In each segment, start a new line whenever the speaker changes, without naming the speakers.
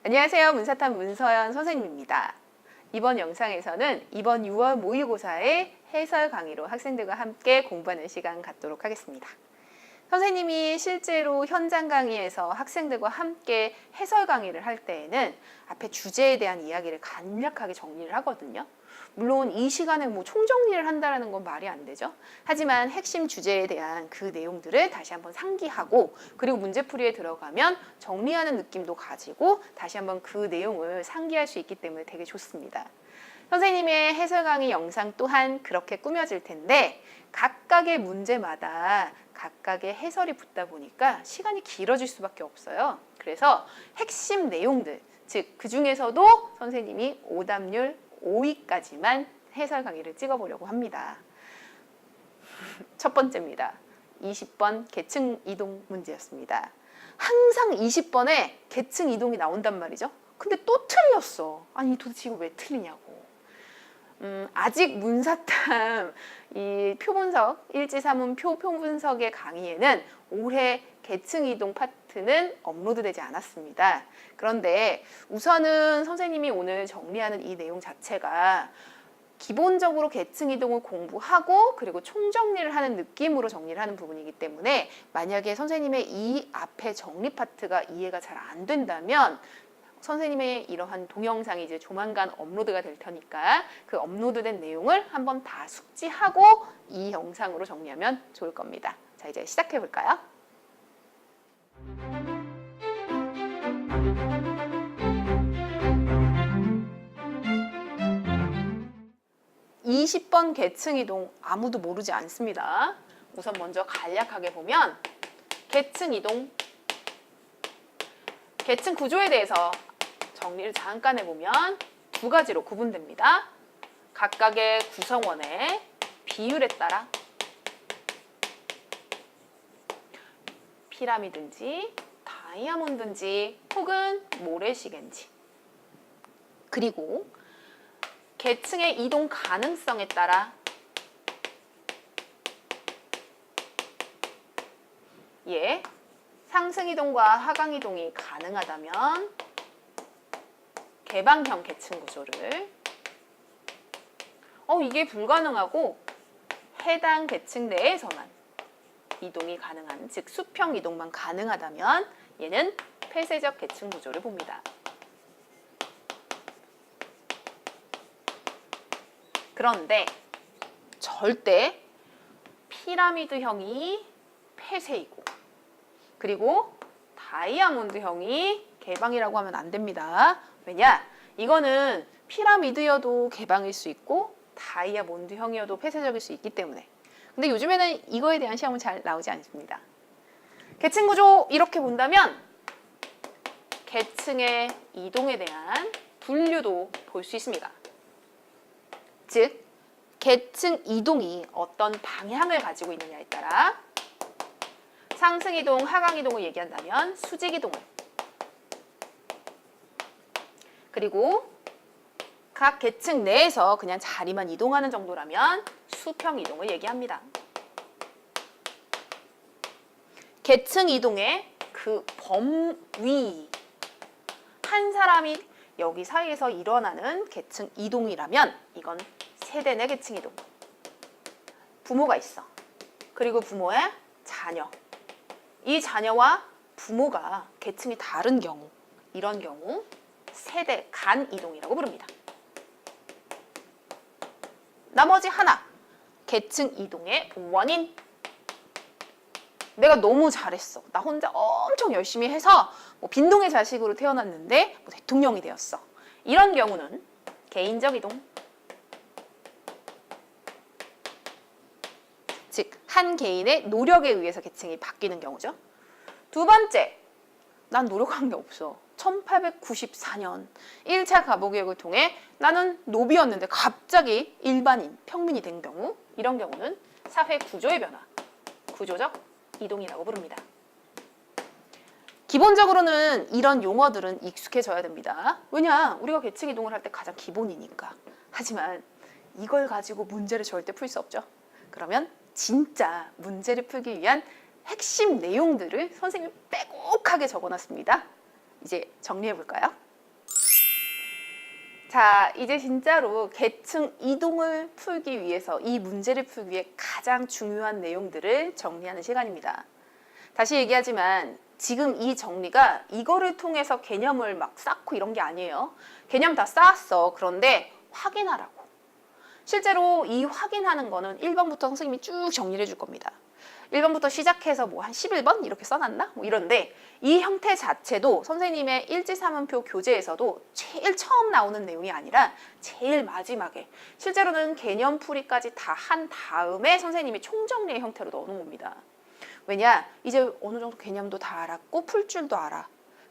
안녕하세요. 문사탐 문서연 선생님입니다. 이번 영상에서는 이번 6월 모의고사의 해설 강의로 학생들과 함께 공부하는 시간 갖도록 하겠습니다. 선생님이 실제로 현장 강의에서 학생들과 함께 해설 강의를 할 때에는 앞에 주제에 대한 이야기를 간략하게 정리를 하거든요. 물론 이 시간에 총정리를 한다는 건 말이 안 되죠. 하지만 핵심 주제에 대한 그 내용들을 다시 한번 상기하고, 그리고 문제풀이에 들어가면 정리하는 느낌도 가지고 다시 한번 그 내용을 상기할 수 있기 때문에 되게 좋습니다. 선생님의 해설 강의 영상 또한 그렇게 꾸며질 텐데, 각각의 문제마다 각각의 해설이 붙다 보니까 시간이 길어질 수밖에 없어요. 그래서 핵심 내용들, 즉 그 중에서도 선생님이 오답률 5위까지만 해설 강의를 찍어보려고 합니다. 첫 번째입니다. 20번 계층 이동 문제였습니다. 항상 20번에 계층 이동이 나온단 말이죠. 근데 또 틀렸어. 아니 도대체 이거 왜 틀리냐고. 아직 문사탐 이 표분석, 일지사문 표분석의 강의에는 올해 계층 이동 파트는 업로드되지 않았습니다. 그런데 우선은 선생님이 오늘 정리하는 이 내용 자체가 기본적으로 계층 이동을 공부하고 그리고 총정리를 하는 느낌으로 정리를 하는 부분이기 때문에, 만약에 선생님의 이 앞에 정리 파트가 이해가 잘 안 된다면 선생님의 이러한 동영상이 이제 조만간 업로드가 될 테니까 그 업로드된 내용을 한번 다 숙지하고 이 영상으로 정리하면 좋을 겁니다. 자, 이제 시작해 볼까요? (20번) 계층 이동 아무도 모르지 않습니다. 우선 먼저 간략하게 보면 계층 이동, 계층 구조에 대해서 정리를 잠깐 해보면 두 가지로 구분됩니다. 각각의 구성원의 비율에 따라 피라미드인지 다이아몬드인지 혹은 모래시계인지, 그리고 계층의 이동 가능성에 따라 상승 이동과 하강 이동이 가능하다면 개방형 계층 구조를, 이게 불가능하고 해당 계층 내에서만 이동이 가능한, 즉 수평 이동만 가능하다면 얘는 폐쇄적 계층 구조를 봅니다. 그런데 절대 피라미드형이 폐쇄이고 그리고 다이아몬드형이 개방이라고 하면 안 됩니다. 왜냐? 이거는 피라미드여도 개방일 수 있고 다이아몬드형이어도 폐쇄적일 수 있기 때문에. 근데 요즘에는 이거에 대한 시험은 잘 나오지 않습니다. 계층 구조 이렇게 본다면 계층의 이동에 대한 분류도 볼 수 있습니다. 즉 계층 이동이 어떤 방향을 가지고 있느냐에 따라 상승 이동, 하강 이동을 얘기한다면 수직 이동을, 그리고 각 계층 내에서 그냥 자리만 이동하는 정도라면 수평 이동을 얘기합니다. 계층 이동의 그 범위, 한 사람이 여기 사이에서 일어나는 계층 이동이라면 이건 세대 내 계층 이동. 부모가 있어. 그리고 부모의 자녀. 이 자녀와 부모가 계층이 다른 경우, 이런 경우 세대 간 이동이라고 부릅니다. 나머지 하나, 계층 이동의 원인. 내가 너무 잘했어. 나 혼자 엄청 열심히 해서 빈동의 자식으로 태어났는데 대통령이 되었어. 이런 경우는 개인적 이동. 즉, 한 개인의 노력에 의해서 계층이 바뀌는 경우죠. 두 번째, 난 노력한 게 없어. 1894년 1차 가보개혁을 통해 나는 노비였는데 갑자기 일반인, 평민이 된 경우, 이런 경우는 사회 구조의 변화, 구조적 이동이라고 부릅니다. 기본적으로는 이런 용어들은 익숙해져야 됩니다. 왜냐? 우리가 계층 이동을 할 때 가장 기본이니까. 하지만 이걸 가지고 문제를 절대 풀 수 없죠. 그러면 진짜 문제를 풀기 위한 핵심 내용들을 선생님이 빼곡하게 적어놨습니다. 이제 정리해 볼까요? 자, 이제 진짜로 계층 이동을 풀기 위해서 이 문제를 풀기 위해 가장 중요한 내용들을 정리하는 시간입니다. 다시 얘기하지만 지금 이 정리가 이거를 통해서 개념을 막 쌓고 이런 게 아니에요. 개념 다 쌓았어. 그런데 확인하라고. 실제로 이 확인하는 거는 1번부터 선생님이 쭉 정리를 해줄 겁니다. 1번부터 시작해서 뭐 한 11번 이렇게 써놨나? 뭐 이런데 이 형태 자체도 선생님의 일지사문표 교재에서도 제일 처음 나오는 내용이 아니라 제일 마지막에 실제로는 개념풀이까지 다 한 다음에 선생님이 총정리의 형태로 넣어놓은 겁니다. 왜냐? 이제 어느 정도 개념도 다 알았고 풀 줄도 알아.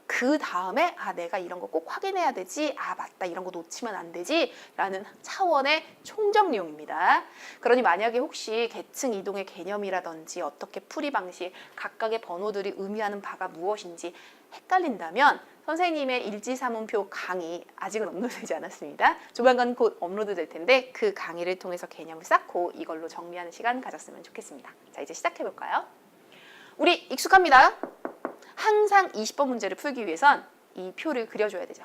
그 다음에 내가 이런 거 꼭 확인해야 되지. 맞다. 이런 거 놓치면 안 되지. 라는 차원의 총정리용입니다. 그러니 만약에 혹시 계층 이동의 개념이라든지 어떻게 풀이 방식, 각각의 번호들이 의미하는 바가 무엇인지 헷갈린다면 선생님의 일지사문표 강의 아직은 업로드되지 않았습니다. 조만간 곧 업로드 될 텐데 그 강의를 통해서 개념을 쌓고 이걸로 정리하는 시간 가졌으면 좋겠습니다. 자, 이제 시작해 볼까요? 우리 익숙합니다. 항상 20번 문제를 풀기 위해선 이 표를 그려줘야 되죠.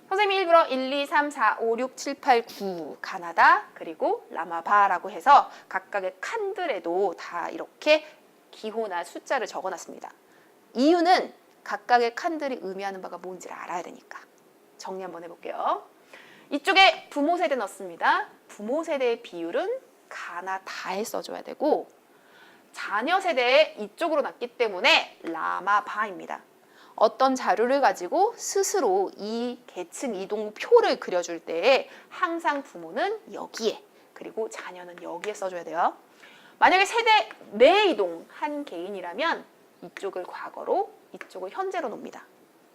선생님이 일부러 1, 2, 3, 4, 5, 6, 7, 8, 9 가나다 그리고 라마바라고 해서 각각의 칸들에도 다 이렇게 기호나 숫자를 적어놨습니다. 이유는 각각의 칸들이 의미하는 바가 뭔지를 알아야 되니까. 정리 한번 해볼게요. 이쪽에 부모 세대 넣습니다. 부모 세대의 비율은 가나다에 써줘야 되고 자녀 세대에 이쪽으로 놨기 때문에 라마바입니다. 어떤 자료를 가지고 스스로 이 계층 이동 표를 그려줄 때에 항상 부모는 여기에 그리고 자녀는 여기에 써줘야 돼요. 만약에 세대 내 이동 한 개인이라면 이쪽을 과거로 이쪽을 현재로 놓습니다.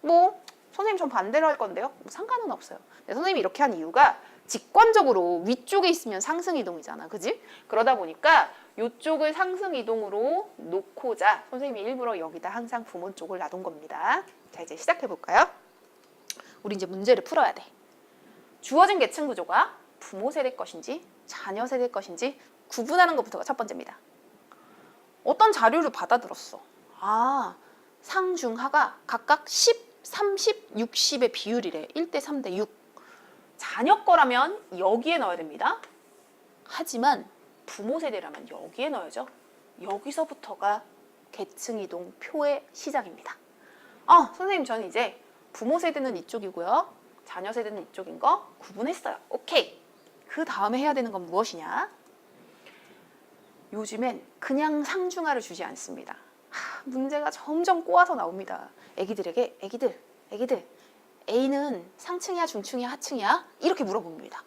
뭐 선생님 전 반대로 할 건데요. 뭐 상관은 없어요. 근데 선생님이 이렇게 한 이유가 직관적으로 위쪽에 있으면 상승 이동이잖아. 그지? 그러다 보니까 이쪽을 상승 이동으로 놓고자 선생님이 일부러 여기다 항상 부모 쪽을 놔둔 겁니다. 자, 이제 시작해 볼까요? 우리 이제 문제를 풀어야 돼. 주어진 계층 구조가 부모 세대 것인지 자녀 세대 것인지 구분하는 것부터가 첫 번째입니다. 어떤 자료를 받아들었어. 상중하가 각각 10, 30, 60의 비율이래. 1대 3대 6. 자녀 거라면 여기에 넣어야 됩니다. 하지만 부모 세대라면 여기에 넣어야죠. 여기서부터가 계층 이동 표의 시작입니다. 선생님 저는 이제 부모 세대는 이쪽이고요. 자녀 세대는 이쪽인 거 구분했어요. 오케이. 그 다음에 해야 되는 건 무엇이냐? 요즘엔 그냥 상중하를 주지 않습니다. 문제가 점점 꼬아서 나옵니다. 애기들 A는 상층이야 중층이야 하층이야? 이렇게 물어봅니다.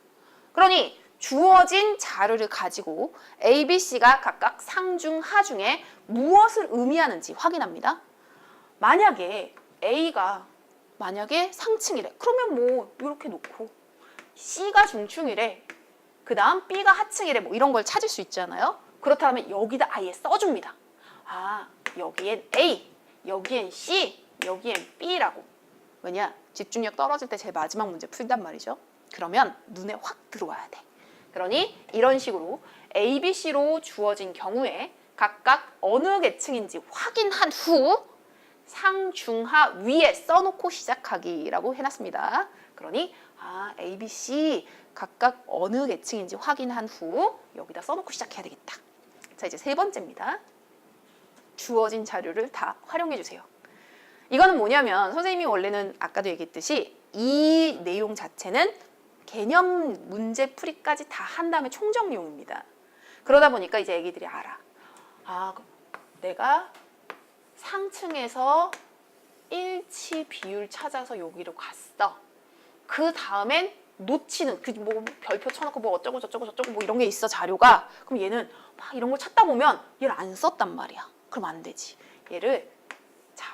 그러니 주어진 자료를 가지고 A, B, C가 각각 상중, 하중에 무엇을 의미하는지 확인합니다. 만약에 A가 상층이래. 그러면 뭐 이렇게 놓고 C가 중층이래. 그 다음 B가 하층이래. 뭐 이런 걸 찾을 수 있잖아요. 그렇다면 여기다 아예 써줍니다. 여기엔 A, 여기엔 C, 여기엔 B라고. 왜냐? 집중력 떨어질 때 제일 마지막 문제 풀단 말이죠. 그러면 눈에 확 들어와야 돼. 그러니 이런 식으로 A, B, C로 주어진 경우에 각각 어느 계층인지 확인한 후 상중하 위에 써놓고 시작하기라고 해놨습니다. 그러니 A, B, C 각각 어느 계층인지 확인한 후 여기다 써놓고 시작해야 되겠다. 자, 이제 세 번째입니다. 주어진 자료를 다 활용해 주세요. 이거는 뭐냐면 선생님이 원래는 아까도 얘기했듯이 이 내용 자체는 개념 문제 풀이까지 다 한 다음에 총정리용입니다. 그러다 보니까 이제 애기들이 알아. 내가 상층에서 일치 비율 찾아서 여기로 갔어. 그 다음엔 놓치는 뭐 별표 쳐놓고 뭐 어쩌고 저쩌고 뭐 이런 게 있어 자료가. 그럼 얘는 막 이런 걸 찾다 보면 얘를 안 썼단 말이야. 그럼 안 되지. 얘를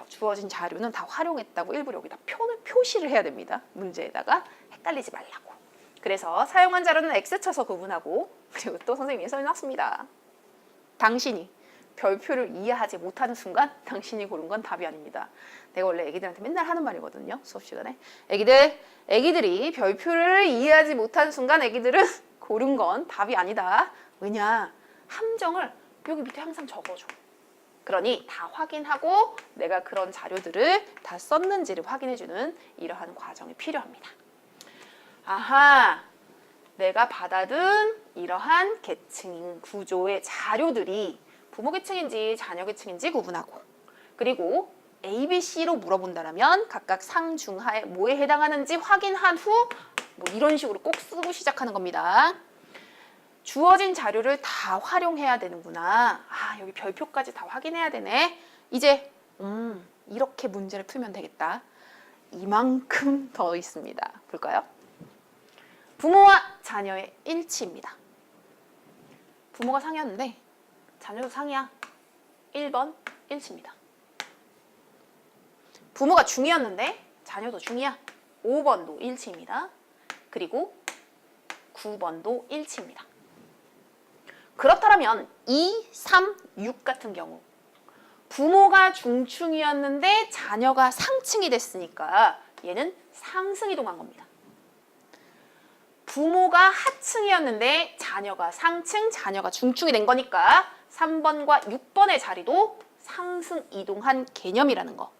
주어진 자료는 다 활용했다고 일부러 여기다 표시를 해야 됩니다. 문제에다가 헷갈리지 말라고. 그래서 사용한 자료는 X 쳐서 구분하고 그리고 또 선생님이 써놨습니다. 당신이 별표를 이해하지 못하는 순간 당신이 고른 건 답이 아닙니다. 내가 원래 애기들한테 맨날 하는 말이거든요. 수업 시간에. 애기들이 별표를 이해하지 못하는 순간 애기들은 고른 건 답이 아니다. 왜냐? 함정을 여기 밑에 항상 적어줘. 그러니 다 확인하고 내가 그런 자료들을 다 썼는지를 확인해주는 이러한 과정이 필요합니다. 아하, 내가 받아든 이러한 계층 구조의 자료들이 부모 계층인지 자녀 계층인지 구분하고, 그리고 A, B, C로 물어본다면 각각 상중하에 뭐에 해당하는지 확인한 후 뭐 이런 식으로 꼭 쓰고 시작하는 겁니다. 주어진 자료를 다 활용해야 되는구나. 아, 여기 별표까지 다 확인해야 되네. 이제 이렇게 문제를 풀면 되겠다. 이만큼 더 있습니다. 볼까요? 부모와 자녀의 일치입니다. 부모가 상이었는데 자녀도 상이야. 1번 일치입니다. 부모가 중이었는데 자녀도 중이야. 5번도 일치입니다. 그리고 9번도 일치입니다. 그렇다면 2, 3, 6 같은 경우 부모가 중충이었는데 자녀가 상층이 됐으니까 얘는 상승이동한 겁니다. 부모가 하층이었는데 자녀가 상층, 자녀가 중충이 된 거니까 3번과 6번의 자리도 상승이동한 개념이라는 거.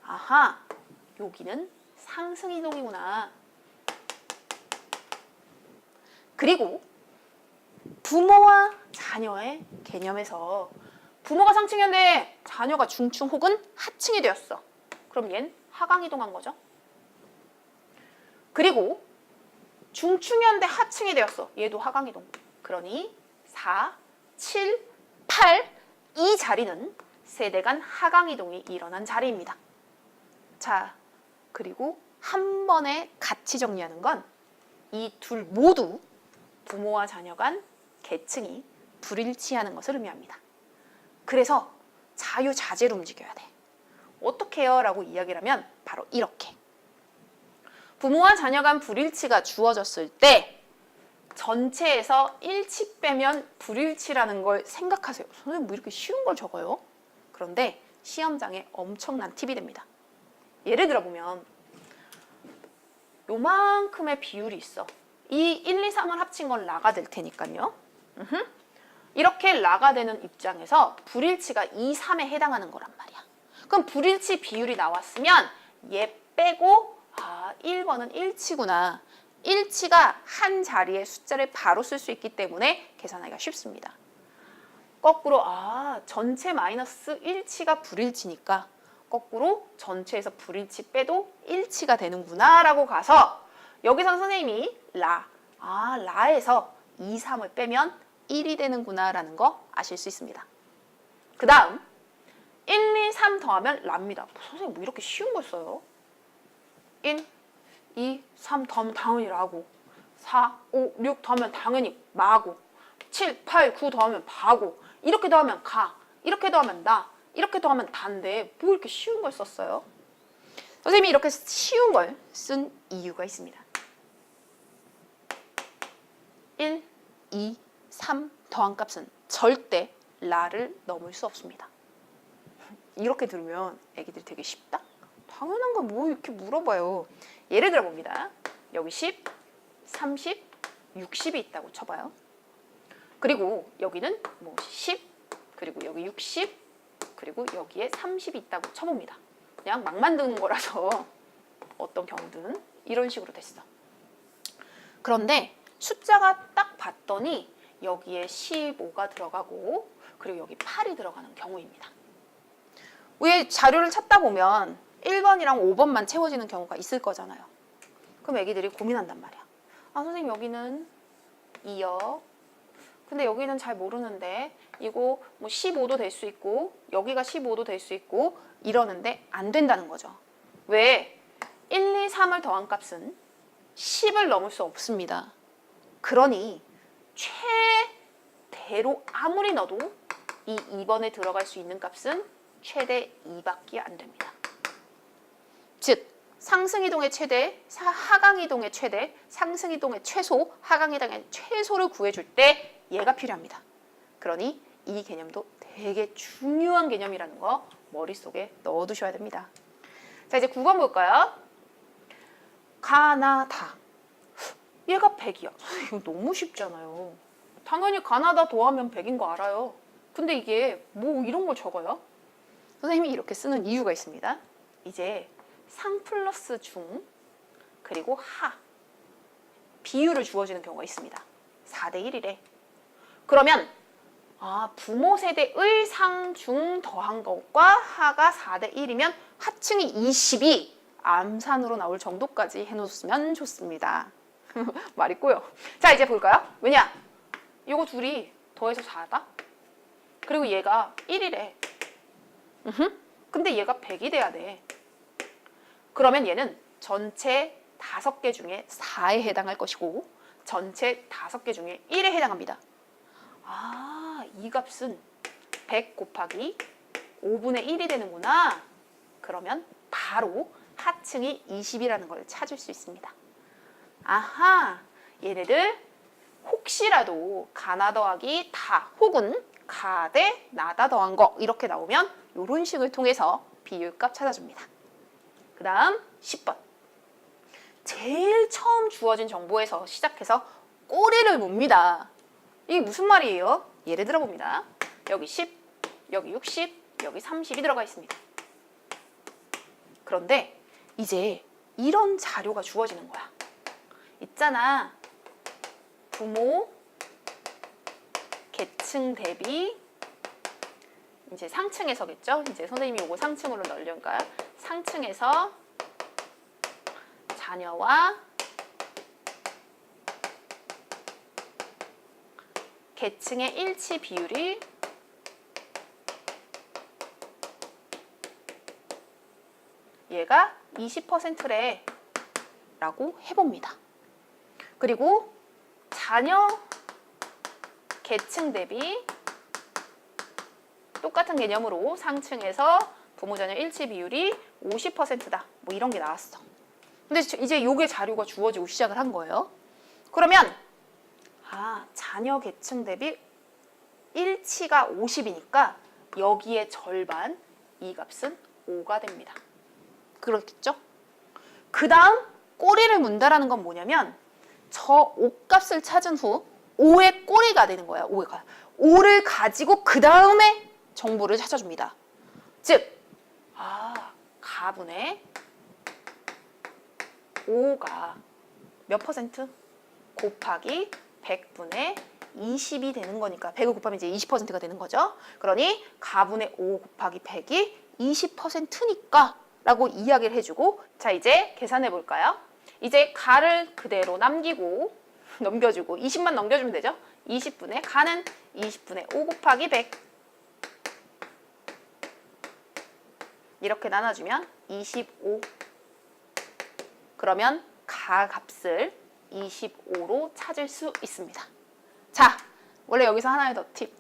아하, 여기는 상승이동이구나. 그리고 부모와 자녀의 개념에서 부모가 상층이었는데 자녀가 중충 혹은 하층이 되었어. 그럼 얘는 하강이동한 거죠. 그리고 중충이었는데 하층이 되었어. 얘도 하강이동. 그러니 4, 7, 8 이 자리는 세대 간 하강이동이 일어난 자리입니다. 자, 그리고 한 번에 같이 정리하는 건 이 둘 모두 부모와 자녀 간 계층이 불일치하는 것을 의미합니다. 그래서 자유자재로 움직여야 돼. 어떻게 해요? 라고 이야기를 하면 바로 이렇게. 부모와 자녀 간 불일치가 주어졌을 때 전체에서 일치 빼면 불일치라는 걸 생각하세요. 선생님 뭐 이렇게 쉬운 걸 적어요? 그런데 시험장에 엄청난 팁이 됩니다. 예를 들어보면 요만큼의 비율이 있어. 이 1, 2, 3을 합친 건 라가 될 테니까요. 이렇게 라가 되는 입장에서 불일치가 2, 3에 해당하는 거란 말이야. 그럼 불일치 비율이 나왔으면 얘 빼고 1번은 일치구나. 일치가 한 자리에 숫자를 바로 쓸 수 있기 때문에 계산하기가 쉽습니다. 거꾸로 전체 마이너스 일치가 불일치니까 거꾸로 전체에서 불일치 빼도 일치가 되는구나 라고 가서 여기서 선생님이 라에서 2, 3을 빼면 1이 되는구나 라는 거 아실 수 있습니다. 그 다음 1, 2, 3 더하면 라입니다. 선생님 뭐 이렇게 쉬운 걸 써요? 1, 2, 3 더하면 당연히 라고, 4, 5, 6 더하면 당연히 마고, 7, 8, 9 더하면 바고, 이렇게 더하면 가, 이렇게 더하면 나, 이렇게 더하면 단데 뭐 이렇게 쉬운 걸 썼어요? 선생님이 이렇게 쉬운 걸 쓴 이유가 있습니다. 1, 2, 3 더한 값은 절대 라를 넘을 수 없습니다. 이렇게 들으면 애기들이 되게 쉽다? 당연한 거 뭐 이렇게 물어봐요. 예를 들어 봅니다. 여기 10, 30, 60이 있다고 쳐봐요. 그리고 여기는 뭐 10, 그리고 여기 60, 그리고 여기에 30이 있다고 쳐봅니다. 그냥 막 만드는 거라서 어떤 경우든 이런 식으로 됐어. 그런데 숫자가 딱 봤더니 여기에 15가 들어가고 그리고 여기 8이 들어가는 경우입니다. 왜 자료를 찾다 보면 1번이랑 5번만 채워지는 경우가 있을 거잖아요. 그럼 애기들이 고민한단 말이야. 선생님 여기는 2요. 근데 여기는 잘 모르는데 이거 뭐 15도 될 수 있고 여기가 15도 될 수 있고 이러는데 안 된다는 거죠. 왜? 1, 2, 3을 더한 값은 10을 넘을 수 없습니다. 그러니 최대로 아무리 넣어도 이 2번에 들어갈 수 있는 값은 최대 2밖에 안 됩니다. 즉 상승이동의 최대, 하강이동의 최대, 상승이동의 최소, 하강이동의 최소를 구해줄 때 얘가 필요합니다. 그러니 이 개념도 되게 중요한 개념이라는 거 머릿속에 넣어두셔야 됩니다. 자, 이제 9번 볼까요? 가나다. 얘가 100이야. 이거 너무 쉽잖아요. 당연히 가나다 더하면 100인 거 알아요. 근데 이게 뭐 이런 걸 적어요? 선생님이 이렇게 쓰는 이유가 있습니다. 이제 상 플러스 중 그리고 하 비율을 주어지는 경우가 있습니다. 4대 1이래. 그러면 부모 세대의 상, 중 더한 것과 하가 4대 1이면 하층이 20이 암산으로 나올 정도까지 해놓으면 좋습니다. 말이 꼬여. 자, 이제 볼까요? 왜냐? 이거 둘이 더해서 4다? 그리고 얘가 1이래. 근데 얘가 100이 돼야 돼. 그러면 얘는 전체 5개 중에 4에 해당할 것이고 전체 5개 중에 1에 해당합니다. 이 값은 100 곱하기 5분의 1이 되는구나. 그러면 바로 하층이 20이라는 걸 찾을 수 있습니다. 아하, 얘네들 혹시라도 가나 더하기 다 혹은 가 대 나다 더한 거 이렇게 나오면 이런 식을 통해서 비율값 찾아줍니다. 그 다음 10번. 제일 처음 주어진 정보에서 시작해서 꼬리를 뭅니다. 이게 무슨 말이에요? 예를 들어 봅니다. 여기 10, 여기 60, 여기 30이 들어가 있습니다. 그런데 이제 이런 자료가 주어지는 거야. 있잖아. 부모 계층 대비 이제 상층에서겠죠? 이제 선생님이 이거 상층으로 넣으려니까 상층에서 자녀와 계층의 일치 비율이 얘가 20%래 라고 해봅니다. 그리고 자녀 계층 대비 똑같은 개념으로 상층에서 부모 자녀 일치 비율이 50%다. 뭐 이런 게 나왔어. 근데 이제 요게 자료가 주어지고 시작을 한 거예요. 그러면 자녀 계층 대비 일치가 50이니까 여기에 절반, 이 값은 5가 됩니다. 그렇겠죠? 그 다음 꼬리를 문다라는 건 뭐냐면 저 5값을 찾은 후 5의 꼬리가 되는 거야. 5를 가지고 그 다음에 정보를 찾아줍니다. 즉 가분의 5가 몇 퍼센트? 곱하기 100분의 20이 되는 거니까 100을 곱하면 이제 20%가 되는 거죠. 그러니 가분의 5 곱하기 100이 20%니까 라고 이야기를 해주고 자 이제 계산해 볼까요? 이제 가를 그대로 넘겨주고 20만 넘겨주면 되죠. 20분의 가는 20분의 5 곱하기 100 이렇게 나눠주면 25 그러면 가 값을 25로 찾을 수 있습니다. 자, 원래 여기서 하나의 더 팁.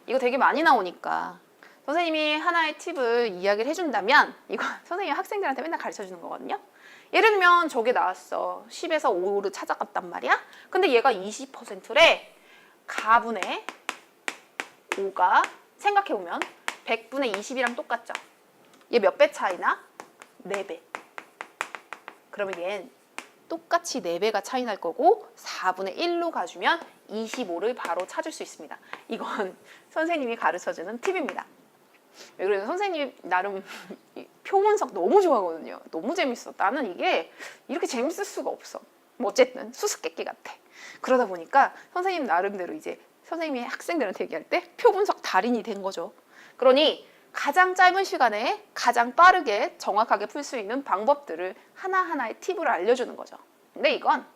이거 되게 많이 나오니까 선생님이 하나의 팁을 이야기를 해준다면 이거 선생님이 학생들한테 맨날 가르쳐주는 거거든요. 예를 들면 저게 나왔어. 10에서 5를 찾아갔단 말이야. 근데 얘가 20%래. 가분의 5가 생각해보면 100분의 20이랑 똑같죠. 얘 몇 배 차이나? 4배. 그러면 얘는 똑같이 4배가 차이 날 거고 4분의 1로 가주면 25를 바로 찾을 수 있습니다. 이건 선생님이 가르쳐주는 팁입니다. 왜 그래서 선생님 나름 표 분석 너무 좋아하거든요. 너무 재밌어. 나는 이게 이렇게 재밌을 수가 없어. 뭐 어쨌든 수수께끼 같아. 그러다 보니까 선생님 나름대로 이제 선생님이 학생들한테 얘기할 때 표 분석 달인이 된 거죠. 그러니 가장 짧은 시간에 가장 빠르게 정확하게 풀 수 있는 방법들을 하나하나의 팁을 알려주는 거죠. 근데 이건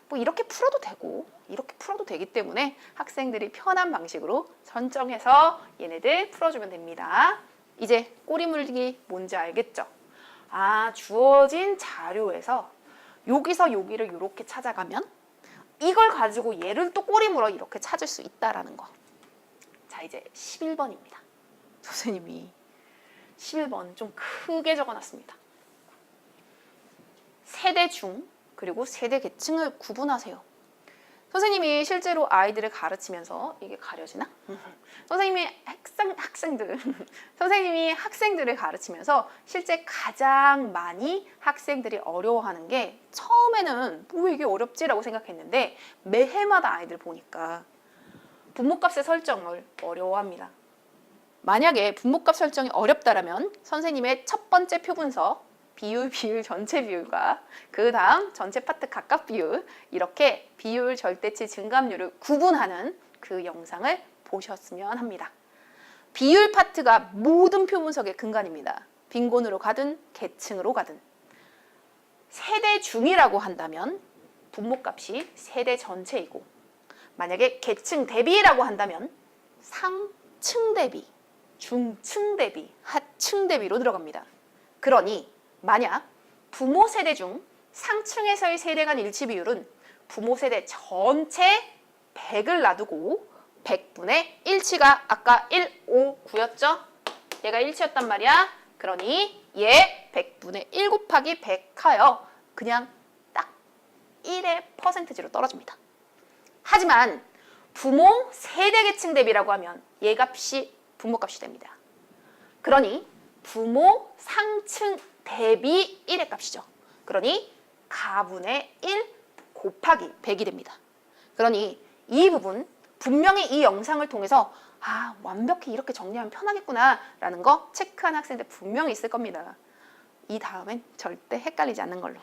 뭐 이렇게 풀어도 되고 이렇게 풀어도 되기 때문에 학생들이 편한 방식으로 선정해서 얘네들 풀어주면 됩니다. 이제 꼬리 물기 뭔지 알겠죠? 주어진 자료에서 여기서 여기를 이렇게 찾아가면 이걸 가지고 얘를 또 꼬리 물어 이렇게 찾을 수 있다라는 거. 자, 이제 11번입니다. 선생님이 11번 좀 크게 적어놨습니다. 세대 중 그리고 세대 계층을 구분하세요. 선생님이 실제로 아이들을 가르치면서 이게 가려지나? 선생님이 선생님이 학생들을 가르치면서 실제 가장 많이 학생들이 어려워하는 게 처음에는 왜 이게 어렵지라고 생각했는데 매해마다 아이들 보니까 분모값의 설정을 어려워합니다. 만약에 분모값 설정이 어렵다라면 선생님의 첫 번째 표 분석 비율 전체 비율과 그 다음 전체 파트 각각 비율, 이렇게 비율 절대치 증감률을 구분하는 그 영상을 보셨으면 합니다. 비율 파트가 모든 표분석의 근간입니다. 빈곤으로 가든 계층으로 가든. 세대 중이라고 한다면 분모값이 세대 전체이고, 만약에 계층 대비라고 한다면 상층 대비, 중층 대비, 하층 대비로 들어갑니다. 그러니 만약 부모 세대 중 상층에서의 세대 간 일치 비율은 부모 세대 전체 100을 놔두고 100분의 1치가 아까 1, 5, 9였죠? 얘가 1치였단 말이야. 그러니 얘 100분의 1 곱하기 100 하여 그냥 딱 1의 퍼센트지로 떨어집니다. 하지만 부모 세대 계층 대비라고 하면 얘 값이 분모값이 됩니다. 그러니 부모 상층 대비 1의 값이죠. 그러니 가분의 1 곱하기 100이 됩니다. 그러니 이 부분 분명히 이 영상을 통해서 완벽히 이렇게 정리하면 편하겠구나 라는 거 체크한 학생들 분명히 있을 겁니다. 이 다음엔 절대 헷갈리지 않는 걸로.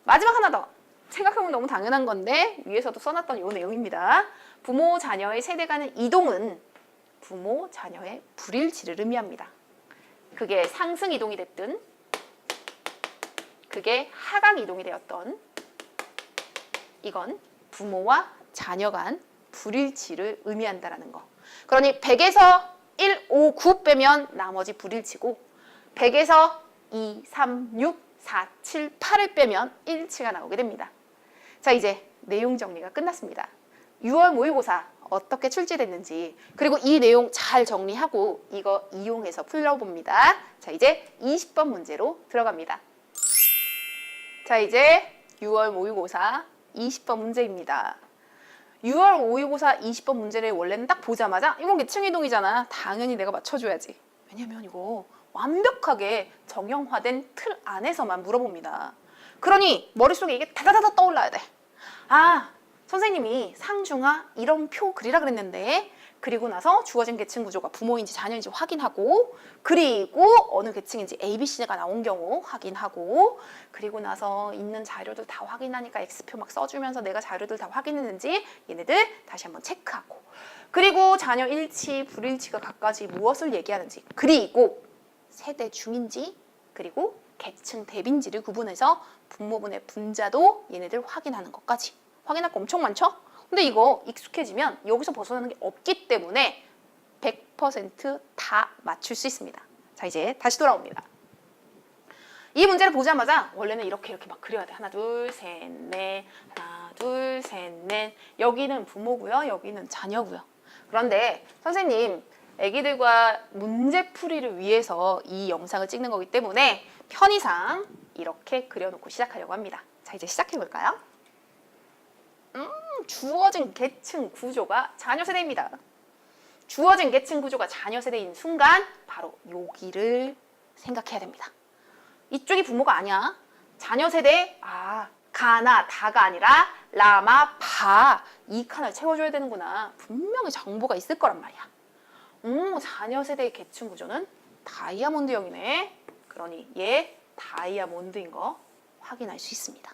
마지막 하나 더. 생각해보면 너무 당연한 건데 위에서도 써놨던 이 내용입니다. 부모 자녀의 세대 간의 이동은 부모 자녀의 불일치를 의미합니다. 그게 상승 이동이 됐든 그게 하강 이동이 되었던 이건 부모와 자녀 간 불일치를 의미한다라는 거. 그러니 100에서 1, 5, 9 빼면 나머지 불일치고 100에서 2, 3, 6, 4, 7, 8을 빼면 일치가 나오게 됩니다. 자, 이제 내용 정리가 끝났습니다. 6월 모의고사 어떻게 출제됐는지, 그리고 이 내용 잘 정리하고 이거 이용해서 풀어봅니다. 자, 이제 20번 문제로 들어갑니다. 자, 이제 6월 모의고사 20번 문제입니다. 6월 모의고사 20번 문제를 원래는 딱 보자마자 이건 계층 이동이잖아. 당연히 내가 맞춰줘야지. 왜냐면 이거 완벽하게 정형화된 틀 안에서만 물어봅니다. 그러니 머릿속에 이게 다다다다 떠올라야 돼. 선생님이 상중하 이런 표 그리라 그랬는데, 그리고 나서 주어진 계층 구조가 부모인지 자녀인지 확인하고, 그리고 어느 계층인지 ABC가 나온 경우 확인하고, 그리고 나서 있는 자료들 다 확인하니까 X표 막 써주면서 내가 자료들 다 확인했는지 얘네들 다시 한번 체크하고, 그리고 자녀 일치, 불일치가 각가지 무엇을 얘기하는지, 그리고 세대 중인지, 그리고 계층 대비인지를 구분해서 분모분의 분자도 얘네들 확인하는 것까지. 확인할 거 엄청 많죠? 근데 이거 익숙해지면 여기서 벗어나는 게 없기 때문에 100% 다 맞출 수 있습니다. 자, 이제 다시 돌아옵니다. 이 문제를 보자마자 원래는 이렇게 막 그려야 돼. 하나, 둘, 셋, 넷. 하나, 둘, 셋, 넷. 여기는 부모고요. 여기는 자녀고요. 그런데 선생님, 애기들과 문제풀이를 위해서 이 영상을 찍는 거기 때문에 편의상 이렇게 그려놓고 시작하려고 합니다. 자, 이제 시작해볼까요? 주어진 계층 구조가 자녀 세대입니다. 주어진 계층 구조가 자녀 세대인 순간 바로 여기를 생각해야 됩니다. 이쪽이 부모가 아니야. 자녀 세대, 가나 다가 아니라 라마 바 이 칸을 채워줘야 되는구나. 분명히 정보가 있을 거란 말이야. 자녀 세대의 계층 구조는 다이아몬드형이네. 그러니 얘 다이아몬드인 거 확인할 수 있습니다.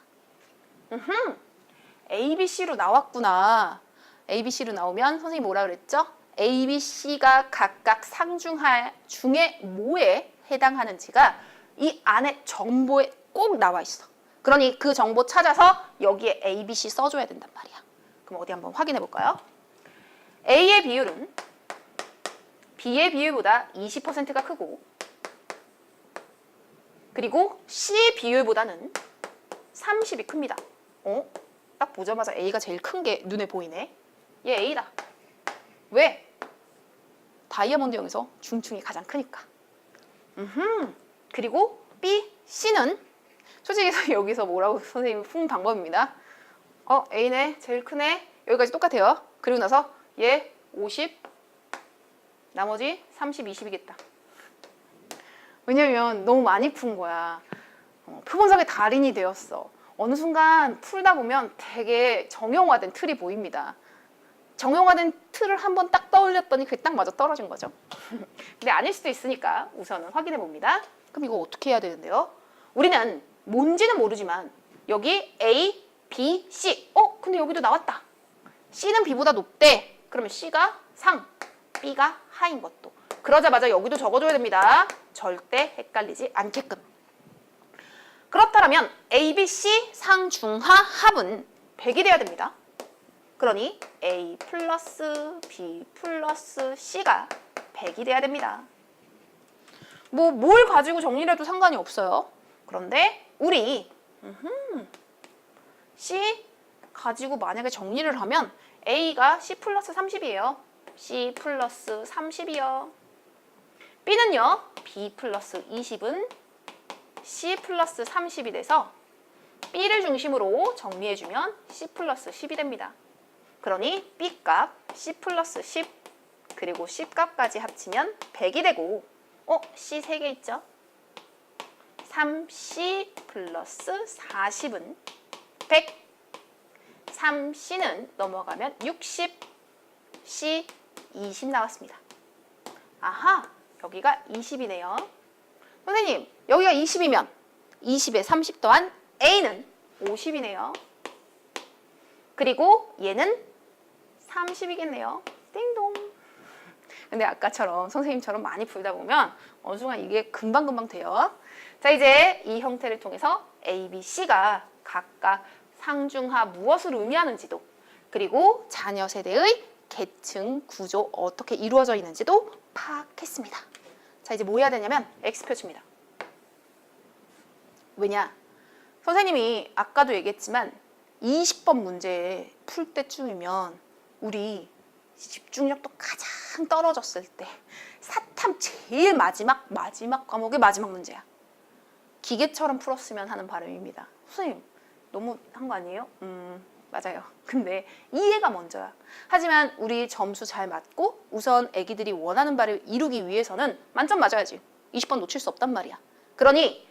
ABC로 나왔구나. ABC로 나오면 선생님이 뭐라 그랬죠? ABC가 각각 상중하 중에 뭐에 해당하는지가 이 안에 정보에 꼭 나와 있어. 그러니 그 정보 찾아서 여기에 ABC 써줘야 된단 말이야. 그럼 어디 한번 확인해 볼까요? A의 비율은 B의 비율보다 20%가 크고, 그리고 C의 비율보다는 30이 큽니다. 딱 보자마자 A가 제일 큰 게 눈에 보이네. 얘 A다. 왜? 다이아몬드형에서 중층이 가장 크니까. 그리고 B, C는 솔직히 여기서 뭐라고 선생님이 푼 방법입니다. A네, 제일 크네. 여기까지 똑같아요. 그리고 나서 얘 50, 나머지 30, 20이겠다. 왜냐면 너무 많이 푼 거야. 표본석의 달인이 되었어. 어느 순간 풀다 보면 되게 정형화된 틀이 보입니다. 정형화된 틀을 한번 딱 떠올렸더니 그게 딱 맞아 떨어진 거죠. 근데 아닐 수도 있으니까 우선은 확인해 봅니다. 그럼 이거 어떻게 해야 되는데요? 우리는 뭔지는 모르지만 여기 A, B, C. 근데 여기도 나왔다. C는 B보다 높대. 그러면 C가 상, B가 하인 것도. 그러자마자 여기도 적어줘야 됩니다. 절대 헷갈리지 않게끔. 그렇다면 A, B, C 상, 중, 하, 합은 100이 돼야 됩니다. 그러니 A 플러스 B 플러스 C가 100이 돼야 됩니다. 뭘 가지고 정리를 해도 상관이 없어요. 그런데 우리 C 가지고 만약에 정리를 하면 A가 C 플러스 30이에요. C 플러스 30이요. B는요. B 플러스 20은 C 플러스 30이 돼서 B를 중심으로 정리해주면 C 플러스 10이 됩니다. 그러니 B값 C 플러스 10 그리고 C값까지 합치면 100이 되고 C 3개 있죠? 3C 플러스 40은 100 3C는 넘어가면 60 C 20 나왔습니다. 아하, 여기가 20이네요. 선생님, 여기가 20이면 20에 30 더한 A는 50이네요. 그리고 얘는 30이겠네요. 띵동. 근데 아까처럼 선생님처럼 많이 풀다 보면 어느 순간 이게 금방금방 돼요. 자, 이제 이 형태를 통해서 A, B, C가 각각 상중하 무엇을 의미하는지도 그리고 자녀 세대의 계층 구조 어떻게 이루어져 있는지도 파악했습니다. 자, 이제 뭐 해야 되냐면 X표 칩니다. 왜냐? 선생님이 아까도 얘기했지만 20번 문제 풀 때쯤이면 우리 집중력도 가장 떨어졌을 때 사탐 제일 마지막 과목의 마지막 문제야. 기계처럼 풀었으면 하는 바람입니다. 선생님 너무 한 거 아니에요? 맞아요. 근데 이해가 먼저야. 하지만 우리 점수 잘 맞고 우선 애기들이 원하는 바를 이루기 위해서는 만점 맞아야지. 20번 놓칠 수 없단 말이야. 그러니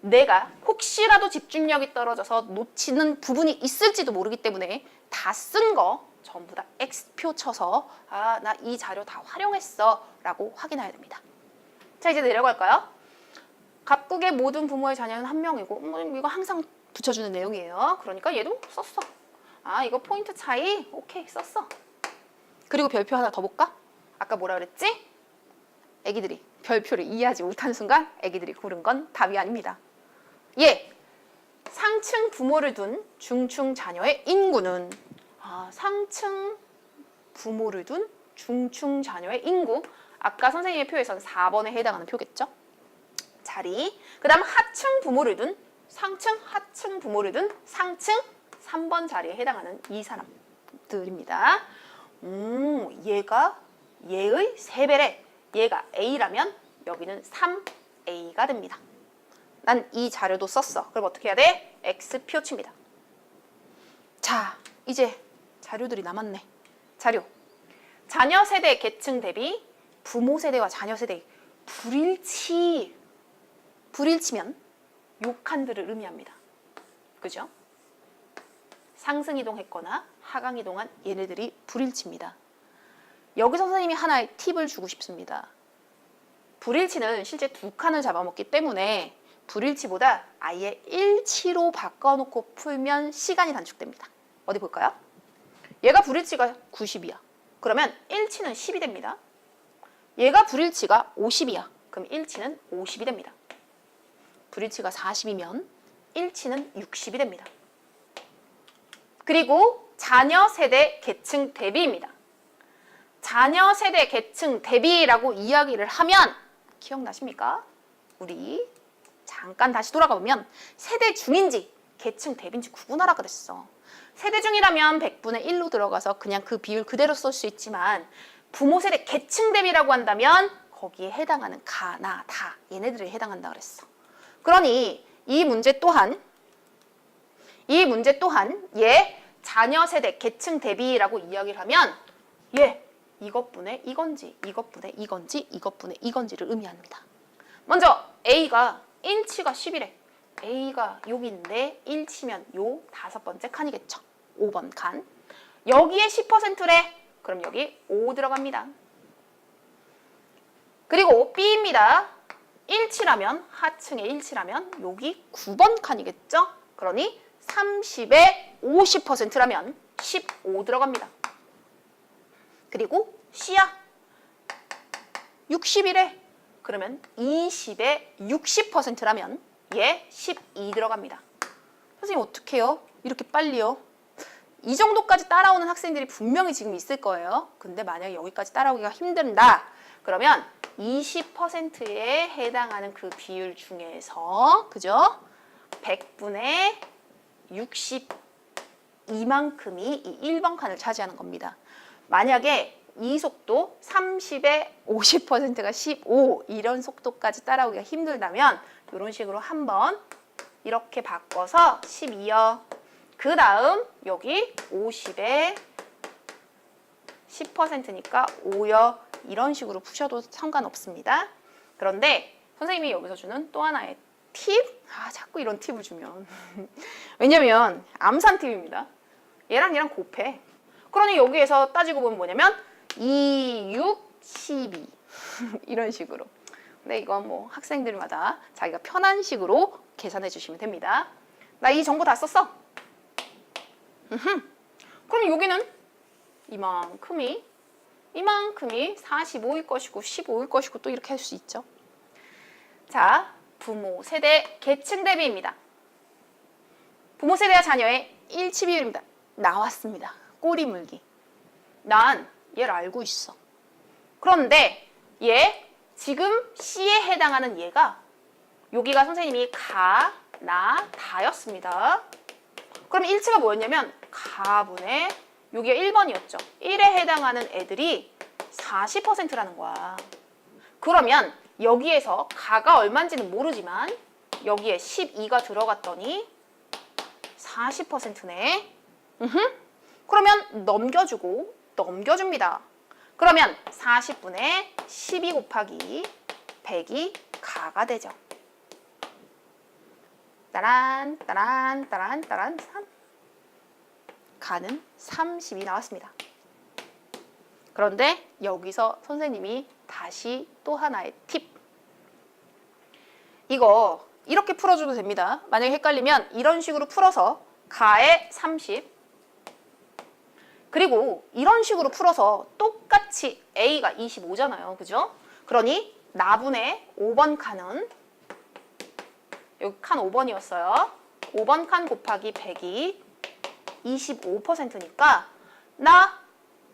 내가 혹시라도 집중력이 떨어져서 놓치는 부분이 있을지도 모르기 때문에 다 쓴 거 전부 다 X표 쳐서 나 이 자료 다 활용했어 라고 확인해야 됩니다. 자, 이제 내려갈까요? 각국의 모든 부모의 자녀는 한 명이고 이거 항상 붙여주는 내용이에요. 그러니까 얘도 썼어. 이거 포인트 차이? 오케이, 썼어. 그리고 별표 하나 더 볼까? 아까 뭐라 그랬지? 애기들이 별표를 이해하지 못하는 순간 애기들이 고른 건 답이 아닙니다. 상층 부모를 둔 중층 자녀의 인구는 상층 부모를 둔 중층 자녀의 인구 아까 선생님의 표에서는 4번에 해당하는 표겠죠? 자리 그 다음 하층 부모를 둔 상층 하층 부모를 둔 상층 3번 자리에 해당하는 이 사람들입니다. 얘가 얘의 3배래. 얘가 A라면 여기는 3A가 됩니다. 난 이 자료도 썼어. 그럼 어떻게 해야 돼? X표 칩니다. 자, 이제 자료들이 남았네. 자료. 자녀 세대 계층 대비 부모 세대와 자녀 세대의 불일치면 요칸들을 의미합니다. 그죠? 상승 이동했거나 하강 이동한 얘네들이 불일치입니다. 여기서 선생님이 하나의 팁을 주고 싶습니다. 불일치는 실제 2칸을 잡아먹기 때문에 불일치보다 아예 일치로 바꿔놓고 풀면 시간이 단축됩니다. 어디 볼까요? 얘가 불일치가 90이야. 그러면 일치는 10이 됩니다. 얘가 불일치가 50이야. 그럼 일치는 50이 됩니다. 불일치가 40이면 일치는 60이 됩니다. 그리고 자녀 세대 계층 대비입니다. 자녀 세대 계층 대비라고 이야기를 하면 기억나십니까? 우리 잠깐 다시 돌아가 보면 세대 중인지 계층 대비인지 구분하라 그랬어. 세대 중이라면 100분의 1로 들어가서 그냥 그 비율 그대로 쓸 수 있지만 부모 세대 계층 대비라고 한다면 거기에 해당하는 가, 나, 다 얘네들에 해당한다 그랬어. 그러니 이 문제 또한 얘 자녀 세대 계층 대비라고 이야기를 하면 얘 이것분의 이건지 이것분의 이건지 이것분의 이건지를 의미합니다. 먼저 A가 인치가 10이래. A가 6인데 1치면 요 5번째 칸이겠죠. 5번 칸. 여기에 10%래. 그럼 여기 5 들어갑니다. 그리고 B입니다. 일치라면, 하층에 일치라면 여기 9번 칸이겠죠? 그러니 30에 50%라면 15 들어갑니다. 그리고 C야 60이래. 그러면 20에 60%라면 얘 12 들어갑니다. 선생님 어떻게 해요? 이렇게 빨리요? 이 정도까지 따라오는 학생들이 분명히 지금 있을 거예요. 근데 만약에 여기까지 따라오기가 힘든다. 그러면 20%에 해당하는 그 비율 중에서 그죠? 100분의 62만큼이 이 1번 칸을 차지하는 겁니다. 만약에 이 속도 30에 50%가 15 이런 속도까지 따라오기가 힘들다면 이런 식으로 한번 이렇게 바꿔서 12요. 그 다음 여기 50에 10%니까 5요. 이런 식으로 푸셔도 상관없습니다. 그런데 선생님이 여기서 주는 또 하나의 팁? 자꾸 이런 팁을 주면 왜냐면 암산 팁입니다. 얘랑 얘랑 곱해. 그러니 여기에서 따지고 보면 뭐냐면 2, 6, 12 이런 식으로. 근데 이건 뭐 학생들마다 자기가 편한 식으로 계산해 주시면 됩니다. 나 이 정보 다 썼어. 그럼 여기는 이만큼이 45일 것이고 15일 것이고 또 이렇게 할 수 있죠. 자, 부모, 세대, 계층 대비입니다. 부모 세대와 자녀의 일치 비율입니다. 나왔습니다. 꼬리 물기. 난 얘를 알고 있어. 그런데 얘 지금 C에 해당하는 얘가 여기가 선생님이 가, 나, 다였습니다. 그럼 일치가 뭐였냐면 가분의 여기가 1번이었죠. 1에 해당하는 애들이 40%라는 거야. 그러면 여기에서 가가 얼마인지는 모르지만 여기에 12가 들어갔더니 40%네. 그러면 넘겨줍니다. 그러면 40분의 12 곱하기 100이 가가 되죠. 따란 3. 가는 30이 나왔습니다. 그런데 여기서 선생님이 다시 또 하나의 팁. 이거 이렇게 풀어줘도 됩니다. 만약에 헷갈리면 이런 식으로 풀어서 가에 30 그리고 이런 식으로 풀어서 똑같이 A가 25잖아요. 그죠? 그러니 나분의 5번 칸은 여기 칸 5번이었어요. 5번 칸 곱하기 100이 25%니까 나